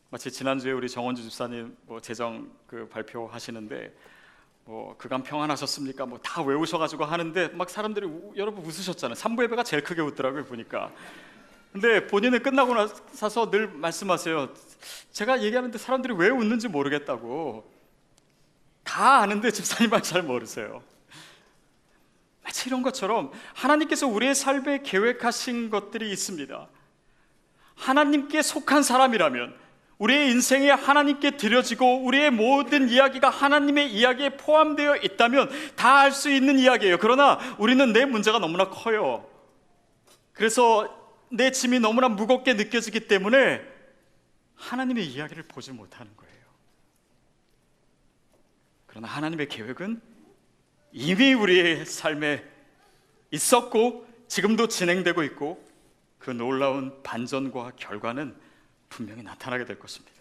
마치 지난주에 우리 정원주 집사님 재정 발표하시는데 그간 평안하셨습니까? 다 외우셔가지고 하는데 막 사람들이 여러분 웃으셨잖아요. 삼부 예배가 제일 크게 웃더라고요 보니까. 근데 본인은 끝나고 나서 늘 말씀하세요. 제가 얘기하는데 사람들이 왜 웃는지 모르겠다고. 다 아는데 집사님만 잘 모르세요. 마치 이런 것처럼 하나님께서 우리의 삶에 계획하신 것들이 있습니다. 하나님께 속한 사람이라면 우리의 인생에 하나님께 드려지고 우리의 모든 이야기가 하나님의 이야기에 포함되어 있다면 다 알 수 있는 이야기예요. 그러나 우리는 내 문제가 너무나 커요. 그래서 내 짐이 너무나 무겁게 느껴지기 때문에 하나님의 이야기를 보지 못하는 거예요. 그러나 하나님의 계획은 이미 우리의 삶에 있었고 지금도 진행되고 있고 그 놀라운 반전과 결과는 분명히 나타나게 될 것입니다.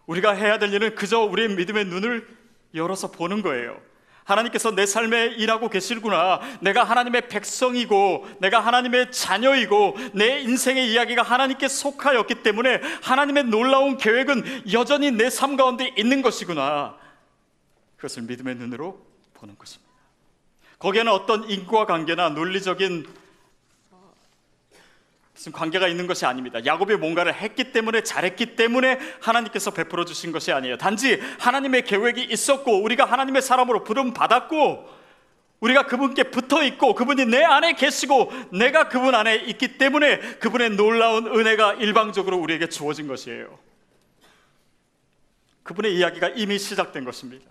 우리가 해야 될 일은 그저 우리의 믿음의 눈을 열어서 보는 거예요. 하나님께서 내 삶에 일하고 계시구나. 내가 하나님의 백성이고 내가 하나님의 자녀이고 내 인생의 이야기가 하나님께 속하였기 때문에 하나님의 놀라운 계획은 여전히 내 삶 가운데 있는 것이구나. 그것을 믿음의 눈으로 보는 것입니다. 거기에는 어떤 인과관계나 논리적인 무슨 관계가 있는 것이 아닙니다. 야곱이 뭔가를 했기 때문에 잘했기 때문에 하나님께서 베풀어 주신 것이 아니에요. 단지 하나님의 계획이 있었고 우리가 하나님의 사람으로 부름 받았고 우리가 그분께 붙어 있고 그분이 내 안에 계시고 내가 그분 안에 있기 때문에 그분의 놀라운 은혜가 일방적으로 우리에게 주어진 것이에요. 그분의 이야기가 이미 시작된 것입니다.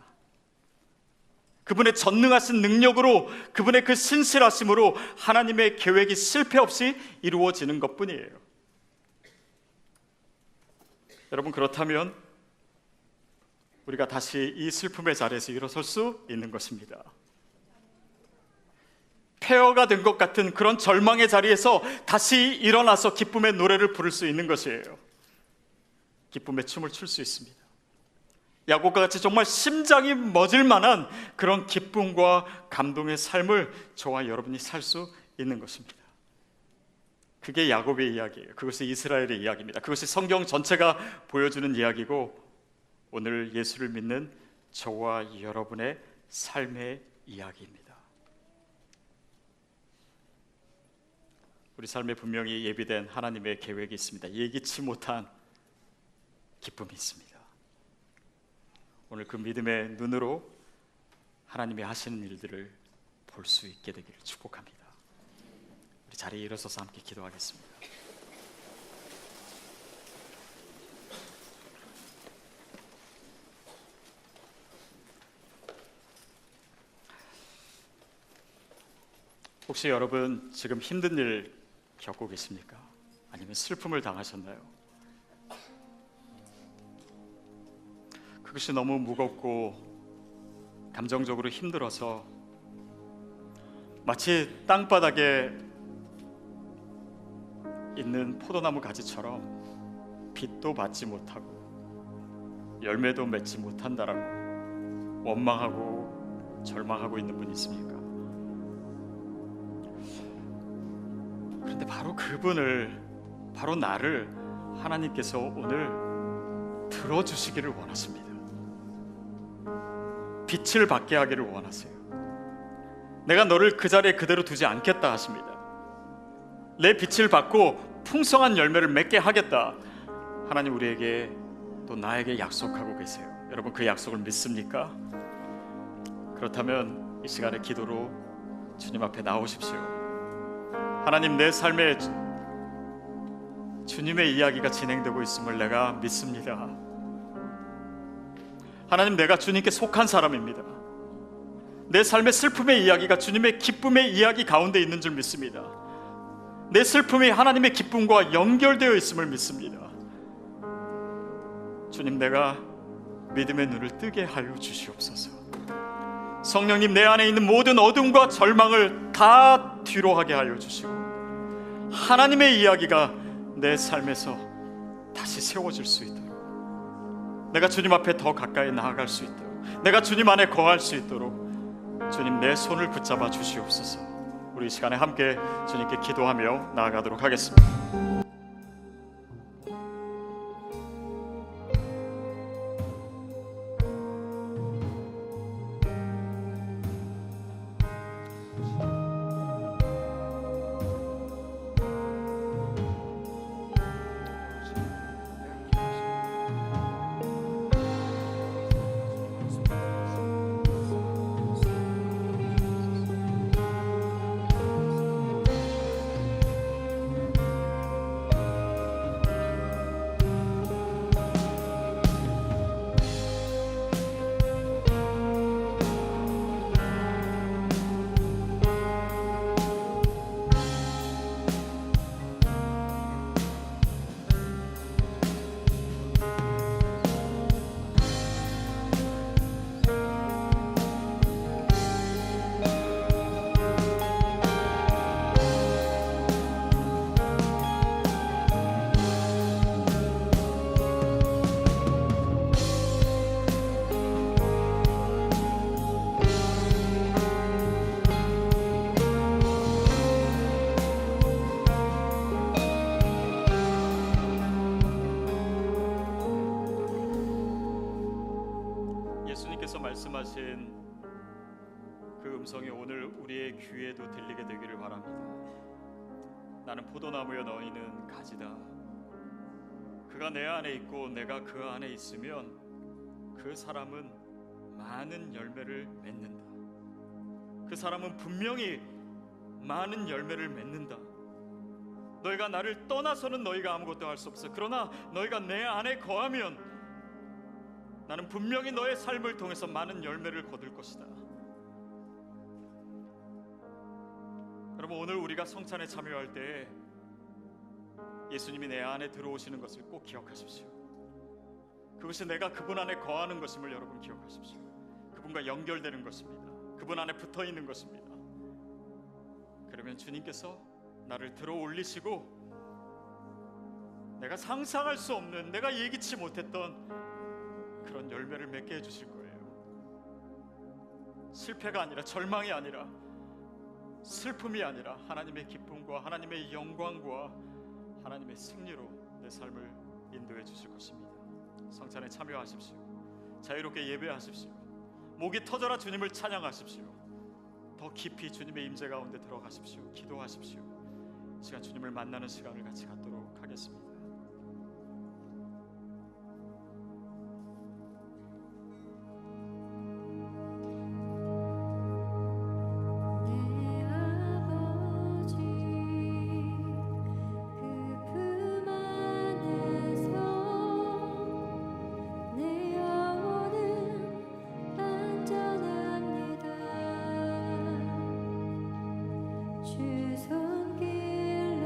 그분의 전능하신 능력으로 그분의 그 신실하심으로 하나님의 계획이 실패 없이 이루어지는 것뿐이에요. 여러분 그렇다면 우리가 다시 이 슬픔의 자리에서 일어설 수 있는 것입니다. 폐허가 된 것 같은 그런 절망의 자리에서 다시 일어나서 기쁨의 노래를 부를 수 있는 것이에요. 기쁨의 춤을 출 수 있습니다. 야곱과 같이 정말 심장이 멎을 만한 그런 기쁨과 감동의 삶을 저와 여러분이 살 수 있는 것입니다. 그게 야곱의 이야기예요. 그것이 이스라엘의 이야기입니다. 그것이 성경 전체가 보여주는 이야기고 오늘 예수를 믿는 저와 여러분의 삶의 이야기입니다. 우리 삶에 분명히 예비된 하나님의 계획이 있습니다. 예기치 못한 기쁨이 있습니다. 오늘 그 믿음의 눈으로 하나님이 하시는 일들을 볼 수 있게 되기를 축복합니다. 우리 자리에 일어서서 함께 기도하겠습니다. 혹시 여러분 지금 힘든 일 겪고 계십니까? 아니면 슬픔을 당하셨나요? 그것이 너무 무겁고 감정적으로 힘들어서 마치 땅바닥에 있는 포도나무 가지처럼 빛도 받지 못하고 열매도 맺지 못한다라고 원망하고 절망하고 있는 분이 있습니까? 그런데 바로 그분을, 바로 나를 하나님께서 오늘 들어주시기를 원하십니다. 빛을 받게 하기를 원하세요. 내가 너를 그 자리에 그대로 두지 않겠다 하십니다. 내 빛을 받고 풍성한 열매를 맺게 하겠다. 하나님 우리에게 또 나에게 약속하고 계세요. 여러분 그 약속을 믿습니까? 그렇다면 이 시간에 기도로 주님 앞에 나오십시오. 하나님, 내 삶에 주님의 이야기가 진행되고 있음을 내가 믿습니다. 하나님, 내가 주님께 속한 사람입니다. 내 삶의 슬픔의 이야기가 주님의 기쁨의 이야기 가운데 있는 줄 믿습니다. 내 슬픔이 하나님의 기쁨과 연결되어 있음을 믿습니다. 주님, 내가 믿음의 눈을 뜨게 하여 주시옵소서. 성령님, 내 안에 있는 모든 어둠과 절망을 다 뒤로 하게 하여 주시고 하나님의 이야기가 내 삶에서 다시 세워질 수 있도록, 내가 주님 앞에 더 가까이 나아갈 수 있도록, 내가 주님 안에 거할 수 있도록 주님 내 손을 붙잡아 주시옵소서. 우리 이 시간에 함께 주님께 기도하며 나아가도록 하겠습니다. 예수님께서 말씀하신 그 음성이 오늘 우리의 귀에도 들리게 되기를 바랍니다. 나는 포도나무여 너희는 가지다. 그가 내 안에 있고 내가 그 안에 있으면 그 사람은 많은 열매를 맺는다. 그 사람은 분명히 많은 열매를 맺는다. 너희가 나를 떠나서는 너희가 아무것도 할 수 없어. 그러나 너희가 내 안에 거하면 나는 분명히 너의 삶을 통해서 많은 열매를 거둘 것이다. 여러분, 오늘 우리가 성찬에 참여할 때 예수님이 내 안에 들어오시는 것을 꼭 기억하십시오. 그것이 내가 그분 안에 거하는 것임을 여러분 기억하십시오. 그분과 연결되는 것입니다. 그분 안에 붙어 있는 것입니다. 그러면 주님께서 나를 들어 올리시고 내가 상상할 수 없는, 내가 예기치 못했던 그런 열매를 맺게 해주실 거예요. 실패가 아니라, 절망이 아니라, 슬픔이 아니라 하나님의 기쁨과 하나님의 영광과 하나님의 승리로 내 삶을 인도해 주실 것입니다. 성찬에 참여하십시오. 자유롭게 예배하십시오. 목이 터져라 주님을 찬양하십시오. 더 깊이 주님의 임재 가운데 들어가십시오. 기도하십시오. 이 시간 주님을 만나는 시간을 같이 갖도록 하겠습니다. 주 손길로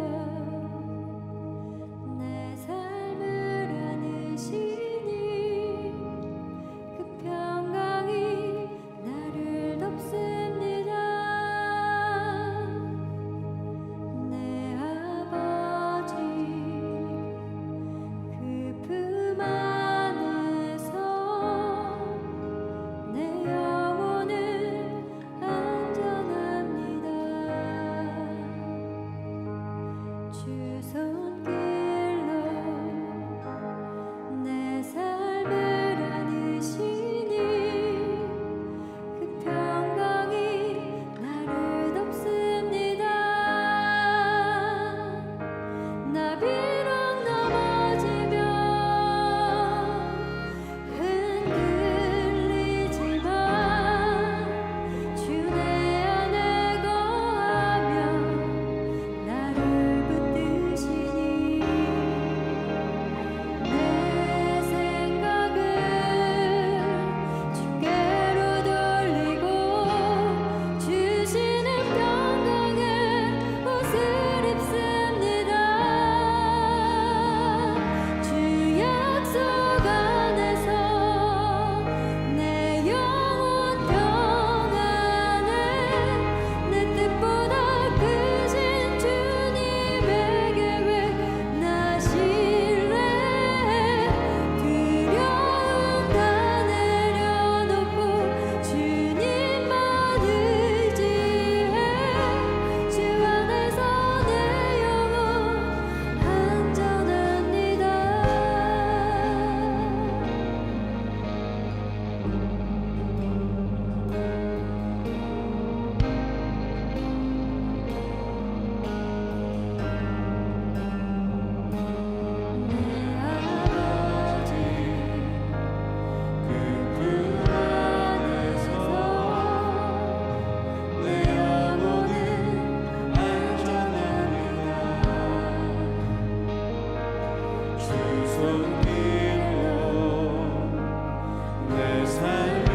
내 삶을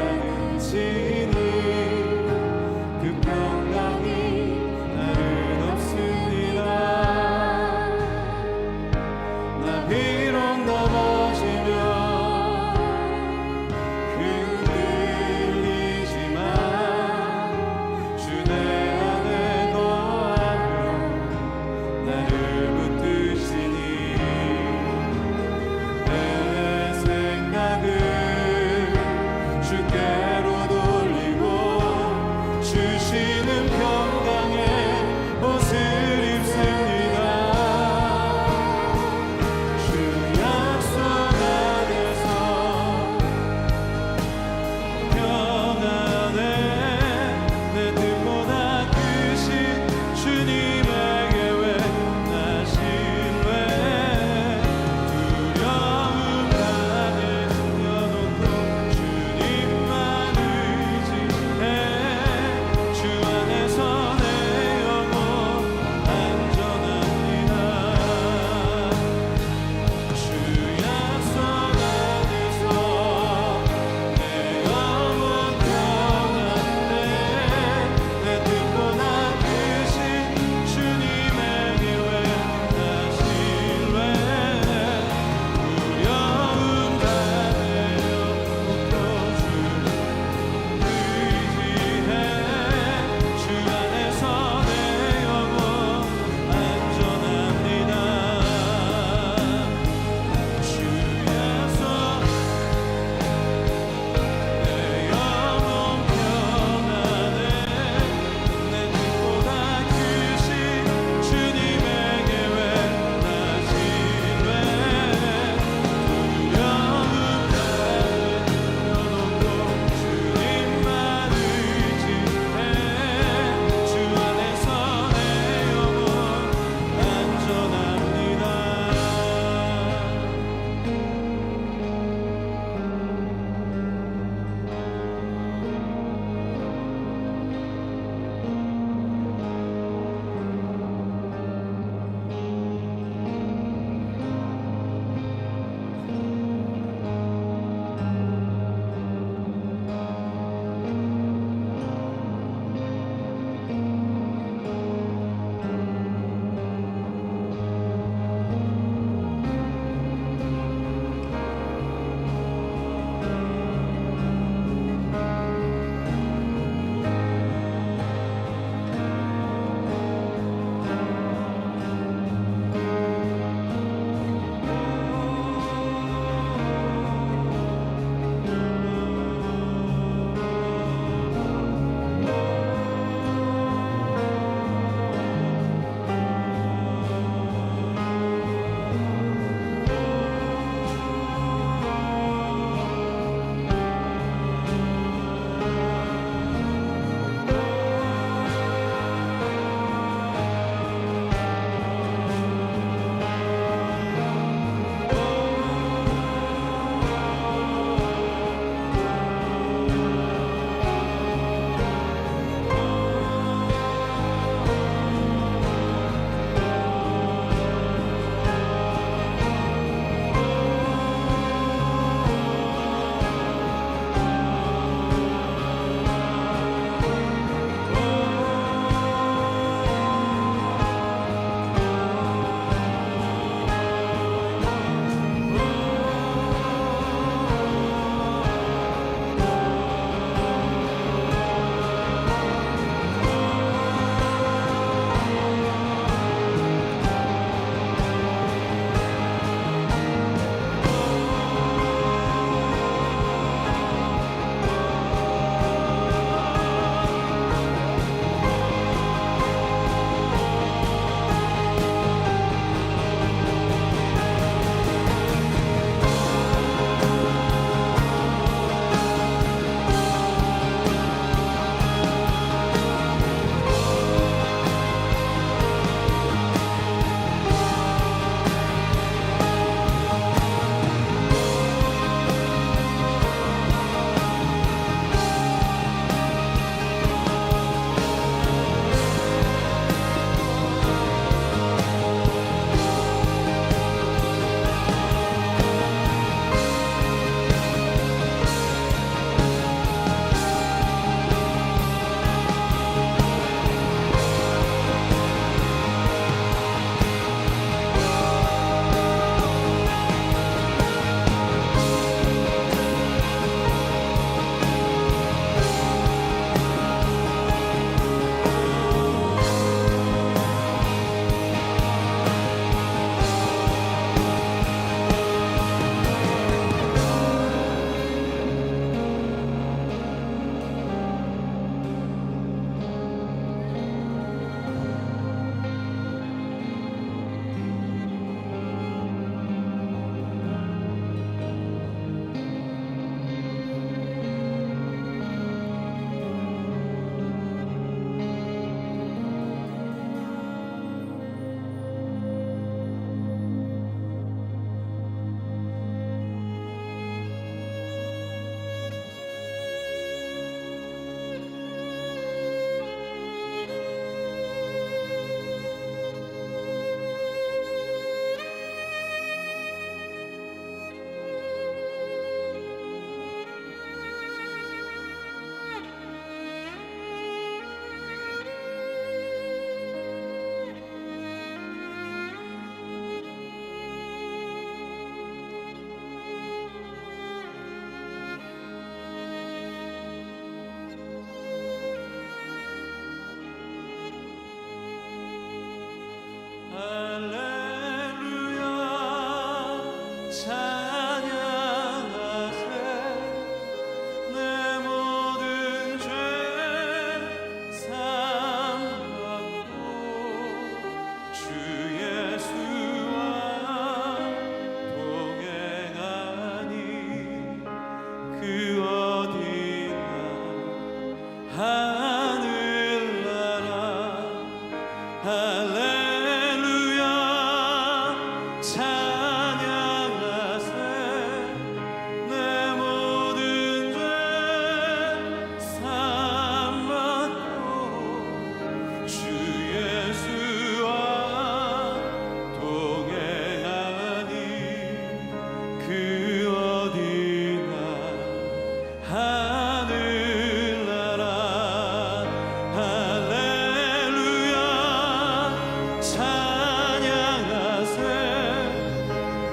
안으시니 그 평강이 나를 덮습니다. 나 비록 넘어지면 흔들리지만 주 내 안에 거하며 나를 붙드시니 그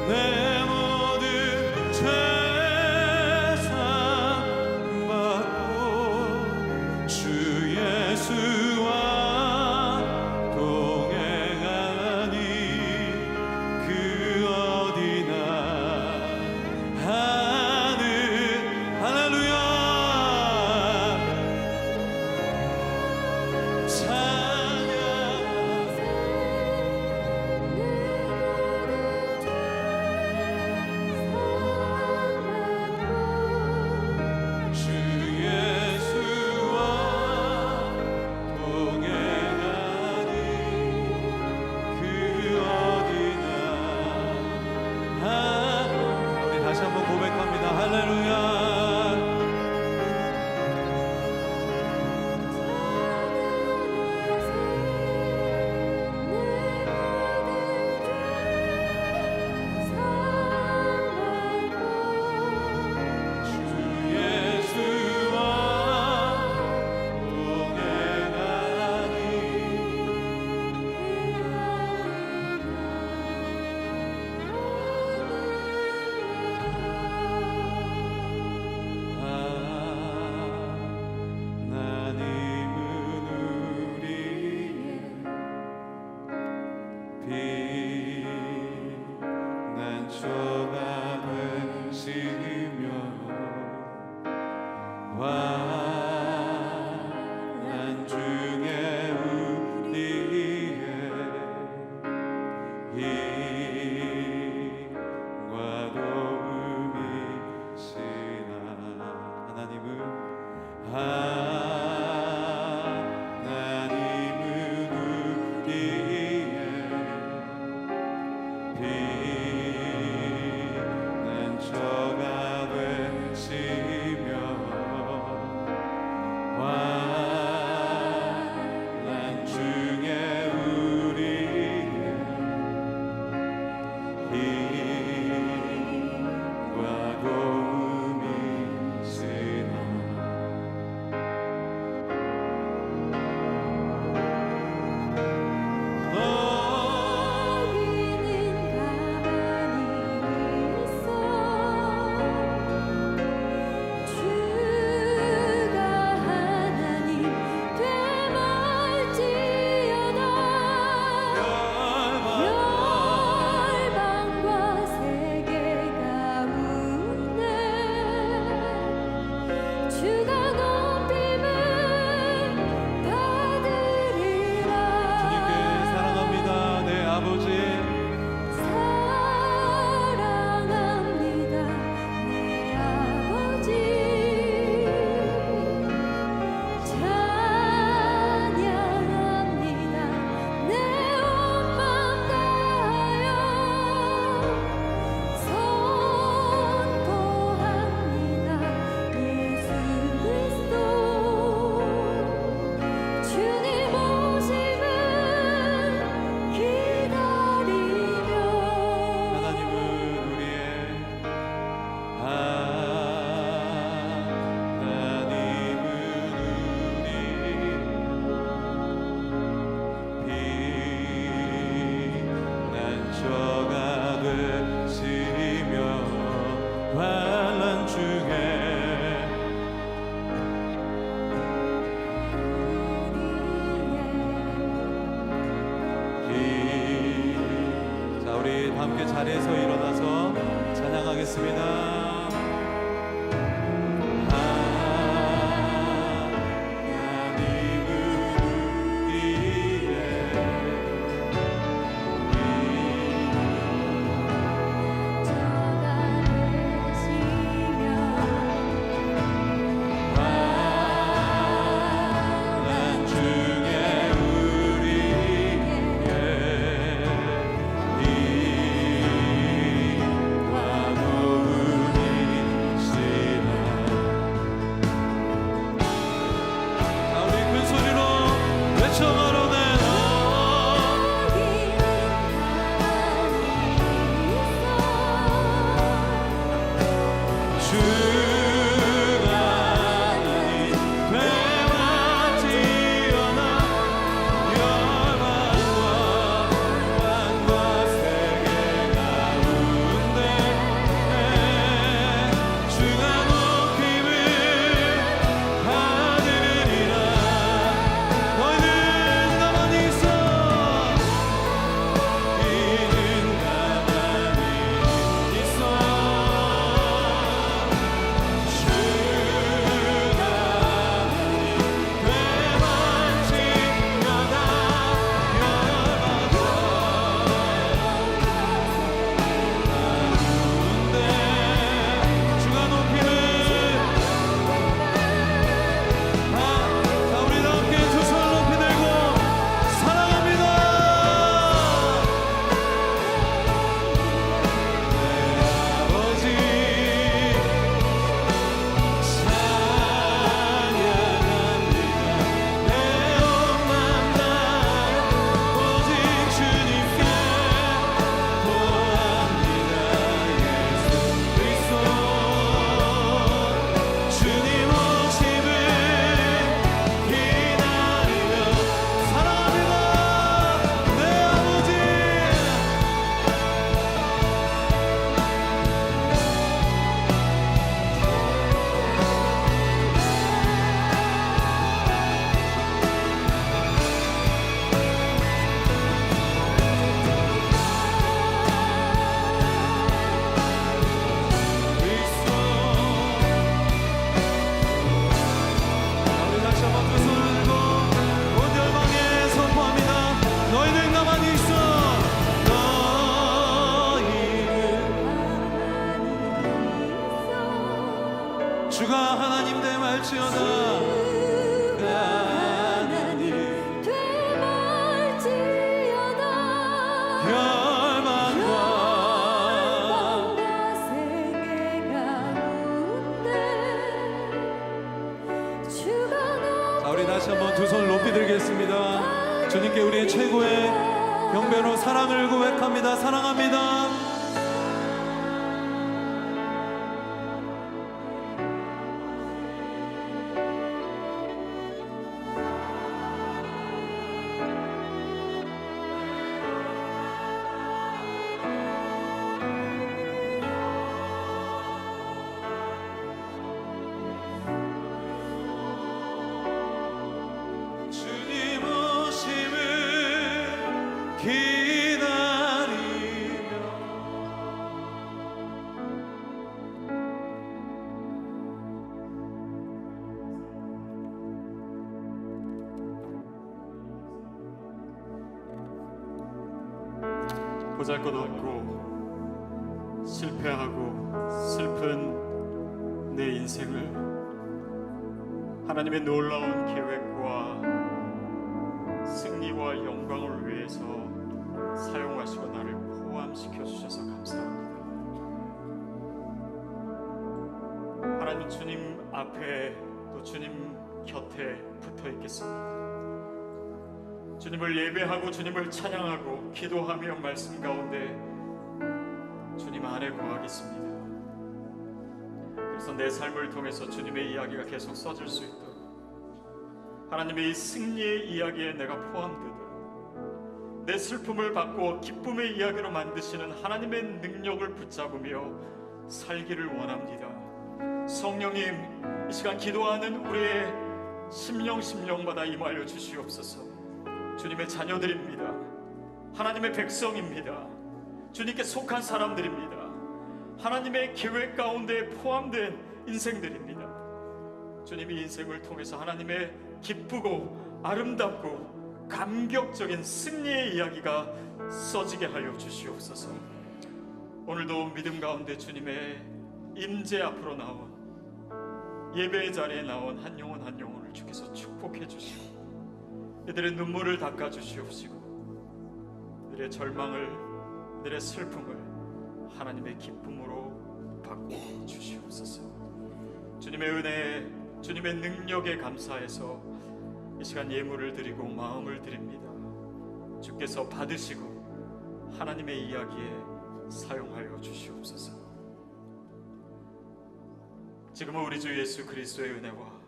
내 모든 죄 사함받고 주 예수와 동행하니 그 어디나 하늘 할렐루야 주 예수와 동행하니 그 어디나 우리 다시 한번 고백합니다. 할렐루야 주 예수와 동행하니 하나님은 우리의 피난처가 되시며 환난 중에 우리의 힘과 도움이시나 하나님은 우리의 피난처가 되시며 환난 중에 우리의 힘과 도움이시나 주님께 사랑합니다 내 아버지 난처가 되시며 환난 중에 자 우리 함께 자리에서 일어나서 찬양하겠습니다. 와 주가 하나님 되말지어다. 하나님 되말지어다. 열방과 세계 가운데 주가 자, 우리 다시 한번 두 손 높이 들겠습니다. 주님께 우리의 최고의 경배로 사랑을 고백합니다. 사랑합니다. 주님 오심을 기다리며 보잘것없고 실패하고 슬픈 내 인생을 하나님의 놀라운 계획과 승리와 영광을 위해서 사용하시고 나를 포함시켜 주셔서 감사합니다. 하나님 주님 앞에 또 주님 곁에 붙어 있겠습니다. 주님을 예배하고 주님을 찬양하고 기도하며 말씀 가운데 주님 안에 거하겠습니다. 그래서 내 삶을 통해서 주님의 이야기가 계속 써질 수 있도록 하나님의 이 승리의 이야기에 내가 포함되도록 내 슬픔을 바꾸어 기쁨의 이야기로 만드시는 하나님의 능력을 붙잡으며 살기를 원합니다. 성령님, 이 시간 기도하는 우리의 심령마다 임하여 주시옵소서. 주님의 자녀들입니다. 하나님의 백성입니다. 주님께 속한 사람들입니다. 하나님의 계획 가운데 포함된 인생들입니다. 주님이 인생을 통해서 하나님의 기쁘고 아름답고 감격적인 승리의 이야기가 써지게 하여 주시옵소서. 오늘도 믿음 가운데 주님의 임재 앞으로 나온 예배의 자리에 나온 한 영혼 한 영혼을 주께서 축복해 주시고 이들의 눈물을 닦아 주시옵시고 이들의 절망을, 이들의 슬픔을 하나님의 기쁨으로 바꿔 주시옵소서. 주님의 은혜에, 주님의 능력에 감사해서 이 시간 예물을 드리고 마음을 드립니다. 주께서 받으시고 하나님의 이야기에 사용하여 주시옵소서. 지금은 우리 주 예수 그리스도의 은혜와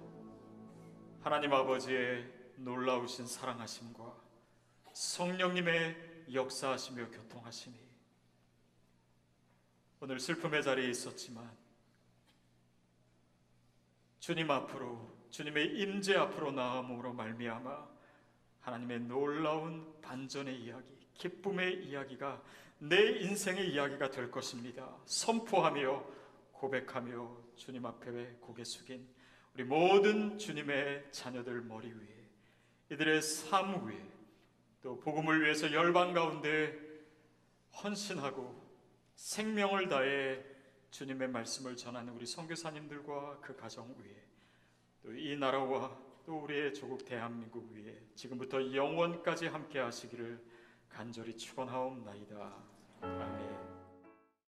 하나님 아버지의 놀라우신 사랑하심과 성령님의 역사하시며 교통하심이 오늘 슬픔의 자리에 있었지만 주님 앞으로, 주님의 임재 앞으로 나아옴으로 말미암아 하나님의 놀라운 반전의 이야기, 기쁨의 이야기가 내 인생의 이야기가 될 것입니다. 선포하며 고백하며 주님 앞에 고개 숙인 우리 모든 주님의 자녀들 머리 위에, 이들의 삶 위에, 또 복음을 위해서 열방 가운데 헌신하고 생명을 다해 주님의 말씀을 전하는 우리 선교사님들과 그 가정 위에, 또 이 나라와 또 우리의 조국 대한민국 위에 지금부터 영원까지 함께 하시기를 간절히 축원하옵나이다. 아멘.